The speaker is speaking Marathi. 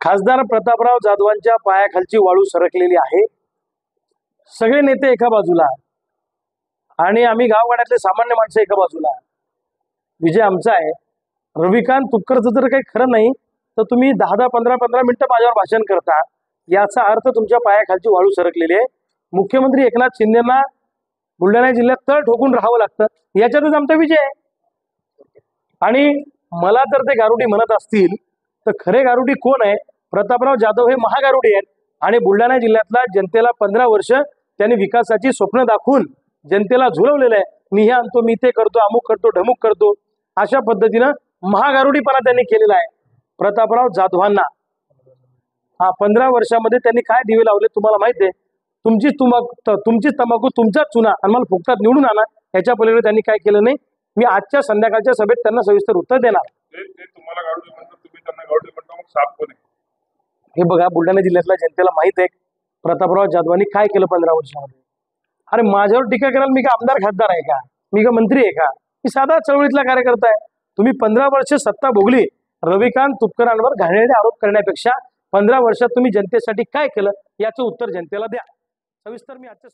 खासदार प्रतापराव जाधवांच्या पायाखालची वाळू सरकलेली आहे। सगळे नेते एका बाजूला आणि आम्ही गावगाड्यातले सामान्य माणसं एका बाजूला। विजय आमचा आहे। रविकांत तुपकरचं जर काही खरं नाही तर तुम्ही 10-10, 15-15 मिनिटं माझ्यावर भाषण करता, याचा अर्थ तुमच्या पायाखालची वाळू सरकलेली आहे। मुख्यमंत्री एकनाथ शिंदेंना बुलढाणा जिल्ह्यात तळ ठोकून राहावं लागतं, याच्यातच आमचा विजय आहे। आणि मला तर ते गारुडी म्हणत असतील तर खरे गारुडी कोण आहे? प्रतापराव जाधव हे महागारुडी आहेत आणि बुलढाणा जिल्ह्यातला जनतेला 15 वर्ष त्यांनी विकासाची स्वप्न दाखवून जनतेला झुलवलेलं आहे। मी हे आणतो, मी ते करतो, अमुक करतो, ढमुक करतो, अशा पद्धतीनं महागारुडीपणा त्यांनी केलेला आहे। प्रतापराव जाधवांना 15 वर्षामध्ये त्यांनी काय दिवे लावले तुम्हाला माहिती आहे? तुमची तंबाखू, तुमचा चुना आणि मला फुकटात निवडून आणा, याच्या पलीकडे त्यांनी काय केलं नाही। मी आजच्या संध्याकाळच्या सभेत त्यांना सविस्तर उत्तर देणार। तुम्हाला गारुडी म्हणतात, तुम्ही त्यांना गारुडी म्हणता, मग साप कोण आहे? हे बघा, बुलढाणा जिल्ह्यातल्या जनतेला माहित आहे प्रतापराव जाधवांनी काय केलं 15 वर्षामध्ये। अरे माझ्यावर टीका करायला मी का आमदार खासदार आहे का? मी का मंत्री आहे का? मी साधा चळवळीतला कार्यकर्ता आहे। तुम्ही 15 वर्ष सत्ता भोगली, रविकांत तुपकरांवर घाणेरडे आरोप करण्यापेक्षा 15 वर्षात तुम्ही जनतेसाठी काय केलं याचं उत्तर जनतेला द्या। सविस्तर मी आजच्या